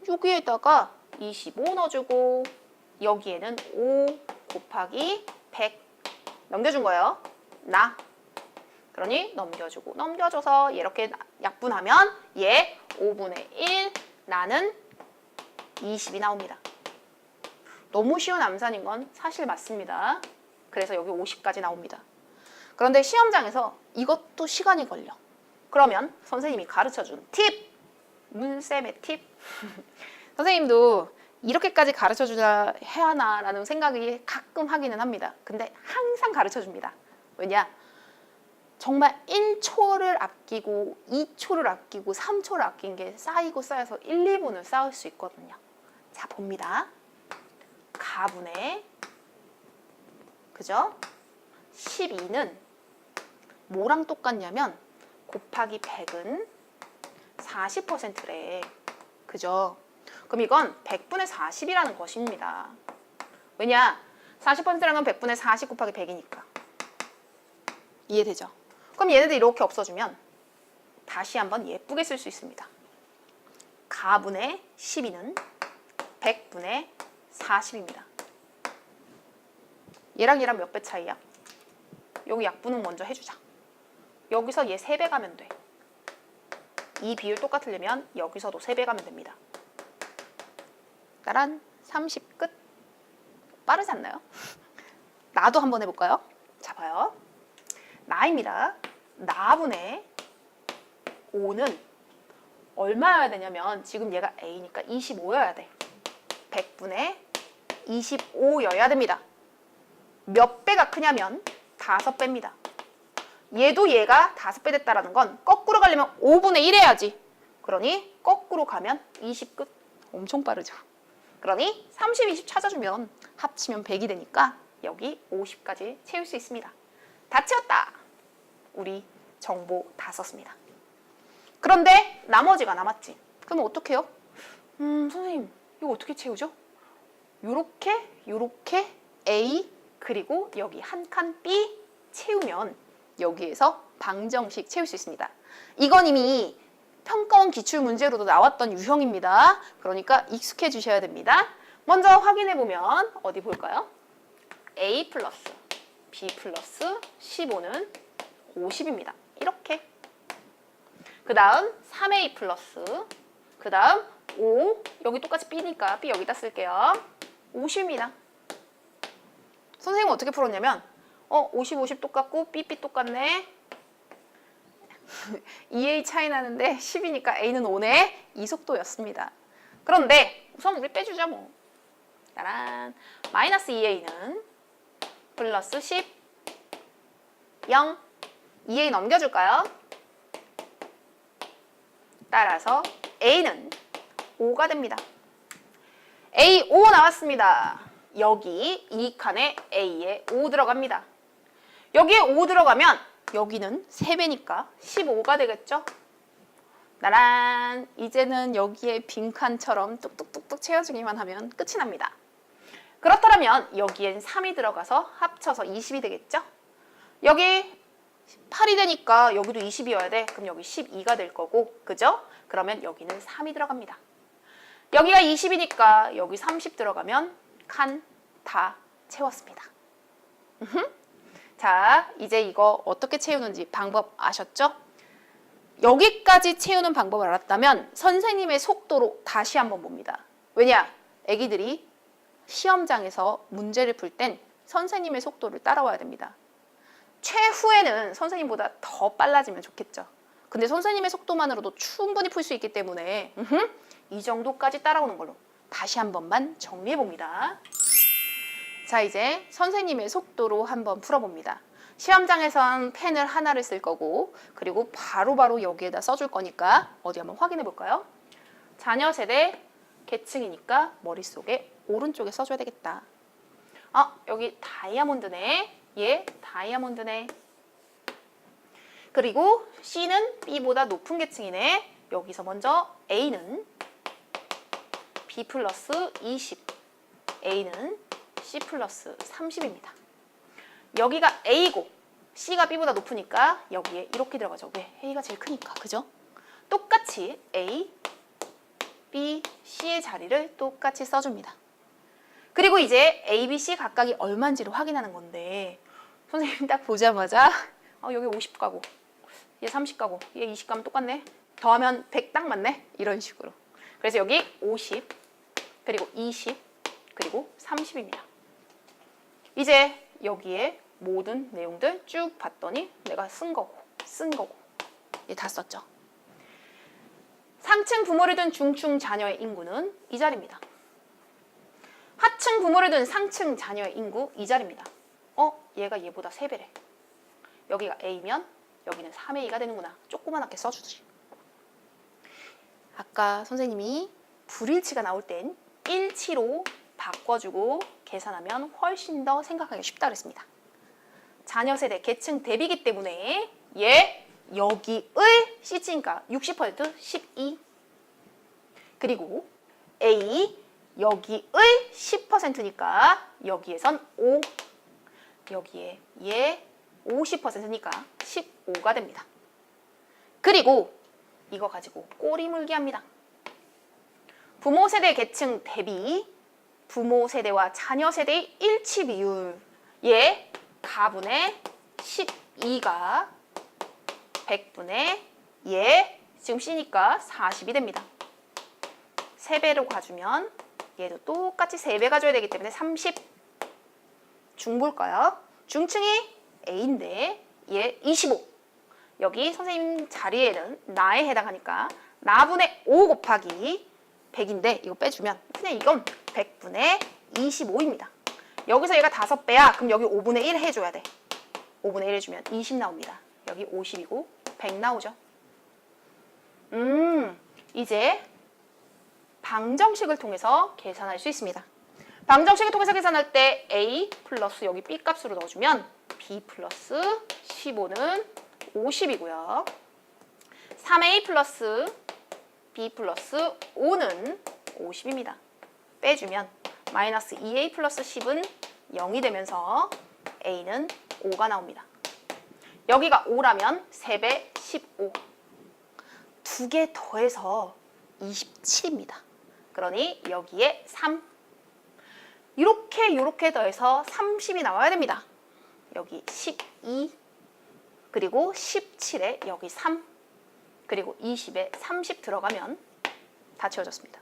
여기에다가 25 넣어주고 여기에는 5 곱하기 100 넘겨준 거예요. 나. 그러니 넘겨주고 넘겨줘서 이렇게 약분하면 얘 5분의 1 나는 20이 나옵니다. 너무 쉬운 암산인 건 사실 맞습니다. 그래서 여기 50까지 나옵니다. 그런데 시험장에서 이것도 시간이 걸려. 그러면 선생님이 가르쳐준 팁! 문쌤의 팁! 선생님도 이렇게까지 가르쳐주자 해야 하나라는 생각이 가끔 하기는 합니다. 근데 항상 가르쳐줍니다. 왜냐? 정말 1초를 아끼고 2초를 아끼고 3초를 아낀 게 쌓이고 쌓여서 1, 2분을 쌓을 수 있거든요. 자, 봅니다. 가분의 그죠? 12는 뭐랑 똑같냐면 곱하기 100은 40%래. 그죠? 그럼 이건 100분의 40이라는 것입니다. 왜냐? 40%라는 건 100분의 40 곱하기 100이니까. 이해되죠? 그럼 얘네들 이렇게 없어주면 다시 한번 예쁘게 쓸 수 있습니다. 가분의 12는 100분의 40입니다. 얘랑 얘랑 몇 배 차이야? 여기 약분은 먼저 해주자. 여기서 얘 3배 가면 돼. 이 비율 똑같으려면 여기서도 3배 가면 됩니다. 따란 30 끝. 빠르지 않나요? 나도 한번 해볼까요? 자, 봐요. 나입니다. 나분의 5는 얼마여야 되냐면 지금 얘가 A니까 25여야 돼. 100분의 25여야 됩니다. 몇 배가 크냐면 5배입니다. 얘도 얘가 5배 됐다라는 건 거꾸로 가려면 5분의 1 해야지. 그러니 거꾸로 가면 20 끝. 엄청 빠르죠. 그러니 30, 20 찾아주면 합치면 100이 되니까 여기 50까지 채울 수 있습니다. 다 채웠다. 우리 정보 다 썼습니다. 그런데 나머지가 남았지. 그럼 어떻게 해요? 선생님 이거 어떻게 채우죠? 요렇게 A 그리고 여기 한 칸 B 채우면 여기에서 방정식 채울 수 있습니다. 이건 이미 평가원 기출문제로도 나왔던 유형입니다. 그러니까 익숙해지셔야 됩니다. 먼저 확인해보면 어디 볼까요? A 플러스 B 플러스 15는 50입니다. 이렇게. 그 다음 3A 플러스 그 다음 5 여기 똑같이 B니까 B 여기다 쓸게요. 50입니다. 선생님은 어떻게 풀었냐면 50, 50 똑같고 B 똑같네. 2A 차이 나는데 10이니까 A는 5네. 이 속도였습니다. 그런데 우선 우리 빼주자 뭐. 따란 마이너스 2A는 플러스 10 0 2A 넘겨줄까요? 따라서 A는 5가 됩니다. A 5 나왔습니다. 여기 이 칸에 A에 5 들어갑니다. 여기에 5 들어가면 여기는 3배니까 15가 되겠죠? 나란 이제는 여기에 빈칸처럼 뚝뚝뚝뚝 채워주기만 하면 끝이 납니다. 그렇다면 여기엔 3이 들어가서 합쳐서 20이 되겠죠? 여기 8이 되니까 여기도 20이어야 돼. 그럼 여기 12가 될 거고, 그죠? 그러면 여기는 3이 들어갑니다. 여기가 20이니까 여기 30 들어가면 칸 다 채웠습니다. 자, 이제 이거 어떻게 채우는지 방법 아셨죠? 여기까지 채우는 방법을 알았다면 선생님의 속도로 다시 한번 봅니다. 왜냐? 애기들이 시험장에서 문제를 풀 땐 선생님의 속도를 따라와야 됩니다. 최후에는 선생님보다 더 빨라지면 좋겠죠. 근데 선생님의 속도만으로도 충분히 풀 수 있기 때문에 이 정도까지 따라오는 걸로 다시 한 번만 정리해 봅니다. 자, 이제 선생님의 속도로 한번 풀어봅니다. 시험장에선 펜을 하나를 쓸 거고 그리고 바로바로 여기에다 써줄 거니까 어디 한번 확인해 볼까요? 자녀 세대 계층이니까 머릿속에 오른쪽에 써줘야 되겠다. 여기 다이아몬드네. 얘 다이아몬드네. 그리고 C는 B보다 높은 계층이네. 여기서 먼저 A는 B 플러스 20, A는 C 플러스 30입니다. 여기가 A고 C가 B보다 높으니까 여기에 이렇게 들어가죠. 왜? A가 제일 크니까. 그죠? 똑같이 A, B, C의 자리를 똑같이 써줍니다. 그리고 이제 A, B, C 각각이 얼마인지를 확인하는 건데 선생님 딱 보자마자 여기 50 가고 얘 30 가고 얘 20 가면 똑같네. 더하면 100 딱 맞네. 이런 식으로. 그래서 여기 50 그리고 20 그리고 30입니다. 이제 여기에 모든 내용들 쭉 봤더니 내가 쓴 거고 얘 다 썼죠. 상층 부모를 둔 중층 자녀의 인구는 이 자리입니다. 하층 부모를 둔 상층 자녀의 인구 이 자리입니다. 얘가 얘보다 3배래. 여기가 A면 여기는 3A가 되는구나. 조그맣게 써주지. 아까 선생님이 불일치가 나올 땐 일치로 바꿔주고 계산하면 훨씬 더 생각하기 쉽다 그랬습니다. 자녀 세대 계층 대비기 때문에 얘 여기의 C층이니까 60% 12 그리고 A 여기의 10%니까 여기에선 5 여기에 얘 50%니까 15가 됩니다. 그리고 이거 가지고 꼬리 물기 합니다. 부모 세대 계층 대비 부모 세대와 자녀 세대의 일치 비율 얘 가분의 12가 100분의 얘 지금 C니까 40이 됩니다. 3배로 가주면 얘도 똑같이 3배 가줘야 되기 때문에 30 중볼까요? 중층이 A인데 얘 25 여기 선생님 자리에는 나에 해당하니까 나분의 5 곱하기 100인데 이거 빼주면 그냥 이건 100분의 25입니다. 여기서 얘가 5배야. 그럼 여기 5분의 1 해줘야 돼. 5분의 1 해주면 20 나옵니다. 여기 50이고 100 나오죠. 이제 방정식을 통해서 계산할 수 있습니다. 방정식을 통해서 계산할 때 A 플러스 여기 B 값으로 넣어주면 B 플러스 15는 50이고요. 3A 플러스 B 플러스 5는 50입니다. 빼주면 마이너스 2A 플러스 10은 0이 되면서 A는 5가 나옵니다. 여기가 5라면 3배 15. 2개 더해서 27입니다. 그러니 여기에 3. 이렇게 더해서 30이 나와야 됩니다. 여기 12, 그리고 17에 여기 3, 그리고 20에 30 들어가면 다 채워졌습니다.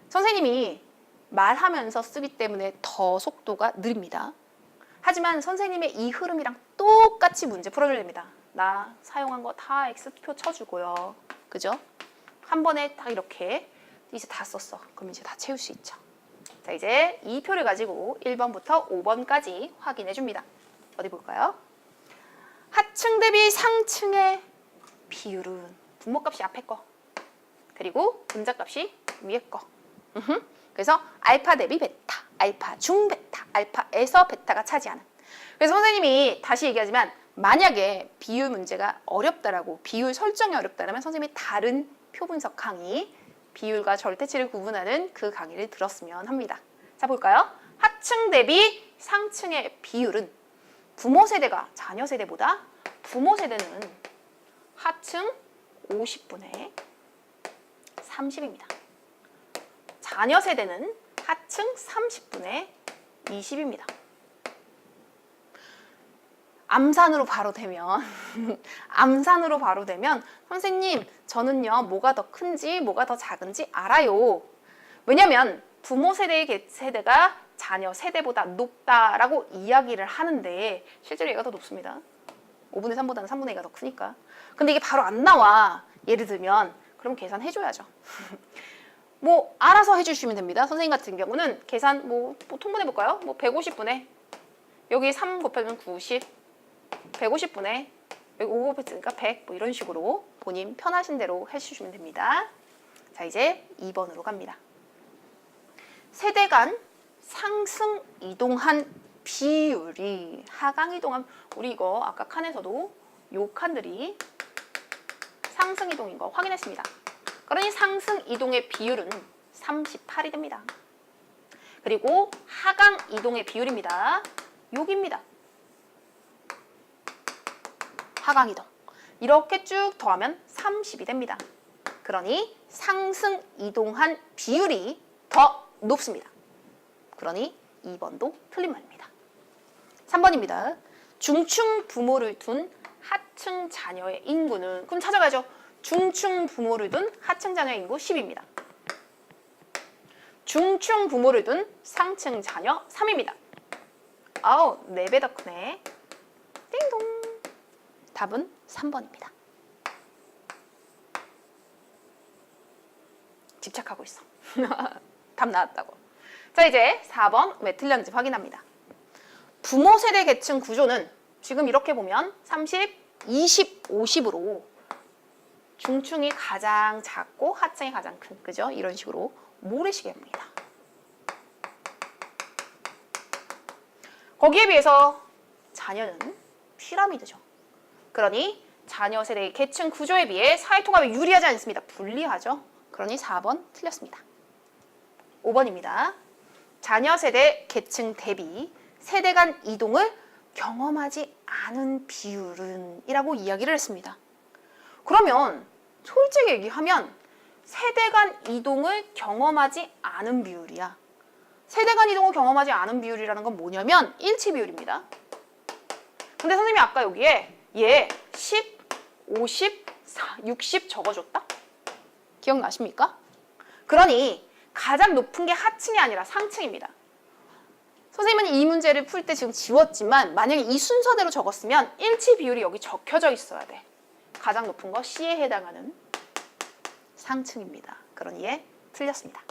선생님이 말하면서 쓰기 때문에 더 속도가 느립니다. 하지만 선생님의 이 흐름이랑 똑같이 문제 풀어줘야 됩니다. 나 사용한 거 다 X표 쳐주고요. 그죠? 한 번에 딱 이렇게 이제 다 썼어. 그럼 이제 다 채울 수 있죠. 자, 이제 이 표를 가지고 1번부터 5번까지 확인해 줍니다. 어디 볼까요? 하층 대비 상층의 비율은 분모값이 앞에 거, 그리고 분자값이 위에 거. 그래서 알파 대비 베타, 알파 중 베타, 알파에서 베타가 차지하는. 그래서 선생님이 다시 얘기하지만 만약에 비율 문제가 어렵다라고, 비율 설정이 어렵다라면 선생님이 다른 표 분석 강의, 비율과 절대치를 구분하는 그 강의를 들었으면 합니다. 자, 볼까요? 하층 대비 상층의 비율은 부모 세대가 자녀 세대보다, 부모 세대는 하층 50분의 30입니다. 자녀 세대는 하층 30분의 20입니다. 암산으로 바로 되면 암산으로 바로 되면 선생님 저는요 뭐가 더 큰지 뭐가 더 작은지 알아요. 왜냐면 부모 세대의 세대가 자녀 세대보다 높다라고 이야기를 하는데 실제로 얘가 더 높습니다. 5분의 3보다는 3분의 2가 더 크니까. 근데 이게 바로 안 나와. 예를 들면 그럼 계산해줘야죠. 뭐 알아서 해주시면 됩니다. 선생님 같은 경우는 계산 뭐 통분해볼까요? 뭐 150분의 여기 3 곱하면 90, 150분의 여기 5 곱했으니까 100, 뭐 이런 식으로 본인 편하신 대로 해주시면 됩니다. 자, 이제 2번으로 갑니다. 세대 간 상승 이동한 비율이, 하강 이동한, 우리 이거 아까 칸에서도 요 칸들이 상승 이동인 거 확인했습니다. 그러니 상승 이동의 비율은 38이 됩니다. 그리고 하강 이동의 비율입니다. 여기입니다. 하강 이동. 이렇게 쭉 더하면 30이 됩니다. 그러니 상승 이동한 비율이 더 높습니다. 그러니 2번도 틀린 말입니다. 3번입니다. 중층 부모를 둔 하층 자녀의 인구는, 그럼 찾아가죠. 중층 부모를 둔 하층 자녀의 인구 10입니다. 중층 부모를 둔 상층 자녀 3입니다. 아우, 4배 더 크네. 띵동. 답은 3번입니다. 집착하고 있어. 답 나왔다고. 자, 이제 4번 왜 틀렸는지 확인합니다. 부모 세대 계층 구조는 지금 이렇게 보면 30, 20, 50으로 중층이 가장 작고 하층이 가장 큰, 그죠? 이런 식으로 모래시계입니다. 거기에 비해서 자녀는 피라미드죠. 그러니 자녀 세대의 계층 구조에 비해 사회통합에 유리하지 않습니다. 불리하죠. 그러니 4번 틀렸습니다. 5번입니다. 자녀 세대 계층 대비 세대 간 이동을 경험하지 않은 비율은 이라고 이야기를 했습니다. 그러면 솔직히 얘기하면 세대 간 이동을 경험하지 않은 비율이야. 세대 간 이동을 경험하지 않은 비율이라는 건 뭐냐면 일치 비율입니다. 근데 선생님이 아까 여기에 얘 10, 50, 60 적어줬다? 기억나십니까? 그러니 가장 높은 게 하층이 아니라 상층입니다. 선생님은 이 문제를 풀 때 지금 지웠지만 만약에 이 순서대로 적었으면 일치 비율이 여기 적혀져 있어야 돼. 가장 높은 거 C에 해당하는 상층입니다. 그러니 얘 틀렸습니다.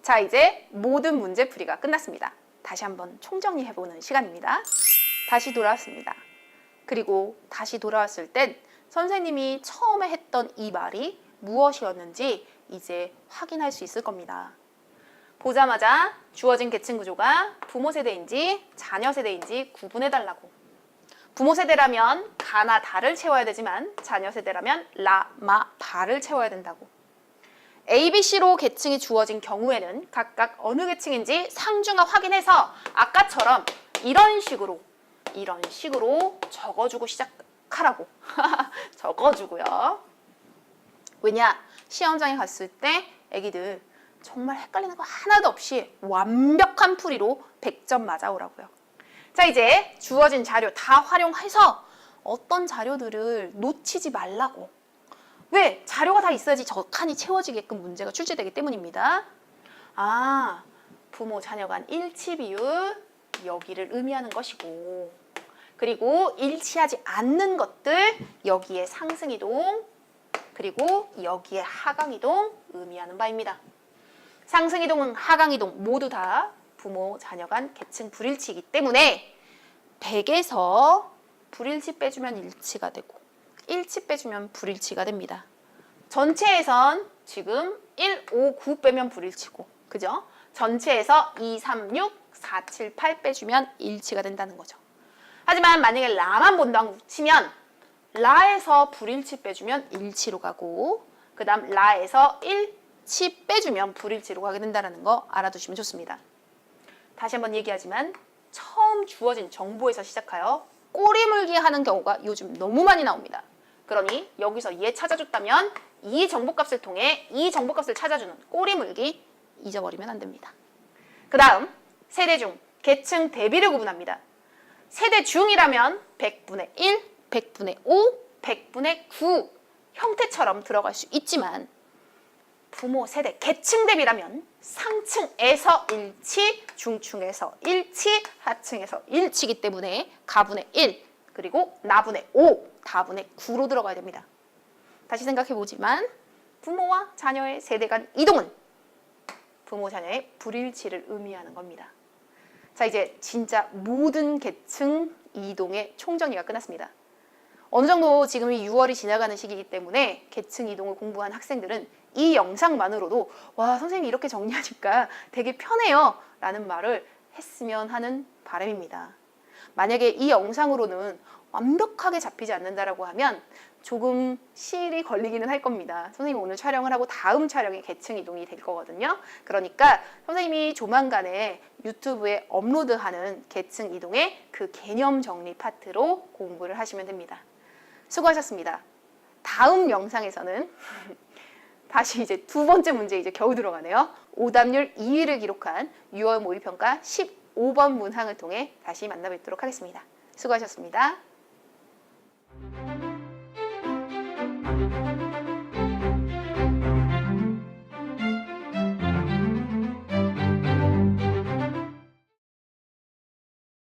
자, 이제 모든 문제풀이가 끝났습니다. 다시 한번 총정리해보는 시간입니다. 다시 돌아왔습니다. 그리고 다시 돌아왔을 땐 선생님이 처음에 했던 이 말이 무엇이었는지 이제 확인할 수 있을 겁니다. 보자마자 주어진 계층 구조가 부모 세대인지 자녀 세대인지 구분해달라고. 부모 세대라면 가나 다를 채워야 되지만 자녀 세대라면 라, 마, 바를 채워야 된다고. A, B, C로 계층이 주어진 경우에는 각각 어느 계층인지 상중하 확인해서 아까처럼 이런 식으로 적어주고 시작하라고. 적어주고요. 왜냐? 시험장에 갔을 때 애기들 정말 헷갈리는 거 하나도 없이 완벽한 풀이로 100점 맞아오라고요. 자, 이제 주어진 자료 다 활용해서 어떤 자료들을 놓치지 말라고. 왜? 자료가 다 있어야지 저 칸이 채워지게끔 문제가 출제되기 때문입니다. 아, 부모 자녀 간 일치 비율 여기를 의미하는 것이고, 그리고 일치하지 않는 것들 여기에 상승이동, 그리고 여기에 하강이동 의미하는 바입니다. 상승이동은 하강이동 모두 다 부모 자녀 간 계층 불일치이기 때문에 100에서 불일치 빼주면 일치가 되고 일치 빼주면 불일치가 됩니다. 전체에선 지금 1, 5, 9 빼면 불일치고, 그죠? 전체에서 2, 3, 6, 4, 7, 8 빼주면 일치가 된다는 거죠. 하지만 만약에 라만 본다고 치면 라에서 불일치 빼주면 일치로 가고, 그 다음 라에서 일치 빼주면 불일치로 가게 된다는 거 알아두시면 좋습니다. 다시 한번 얘기하지만 처음 주어진 정보에서 시작하여 꼬리물기 하는 경우가 요즘 너무 많이 나옵니다. 그러니 여기서 얘 찾아줬다면 이 정보값을 통해 이 정보값을 찾아주는 꼬리물기 잊어버리면 안 됩니다. 그 다음 세대 중 계층 대비를 구분합니다. 세대 중이라면 100분의 1, 100분의 5, 100분의 9 형태처럼 들어갈 수 있지만 부모 세대 계층 대비라면 상층에서 일치, 중층에서 일치, 하층에서 일치이기 때문에 가분의 1, 그리고 나분의 5, 다분의 9로 들어가야 됩니다. 다시 생각해보지만 부모와 자녀의 세대 간 이동은 부모 자녀의 불일치를 의미하는 겁니다. 자, 이제 진짜 모든 계층 이동의 총정리가 끝났습니다. 어느 정도 지금이 6월이 지나가는 시기이기 때문에 계층 이동을 공부한 학생들은 이 영상만으로도 와, 선생님이 이렇게 정리하니까 되게 편해요 라는 말을 했으면 하는 바람입니다. 만약에 이 영상으로는 완벽하게 잡히지 않는다라고 하면 조금 시일이 걸리기는 할 겁니다. 선생님이 오늘 촬영을 하고 다음 촬영에 계층 이동이 될 거거든요. 그러니까 선생님이 조만간에 유튜브에 업로드하는 계층 이동의 그 개념 정리 파트로 공부를 하시면 됩니다. 수고하셨습니다. 다음 영상에서는 다시 이제 두 번째 문제 이제 겨우 들어가네요. 오답률 2위를 기록한 6월 모의평가 15번 문항을 통해 다시 만나뵙도록 하겠습니다. 수고하셨습니다.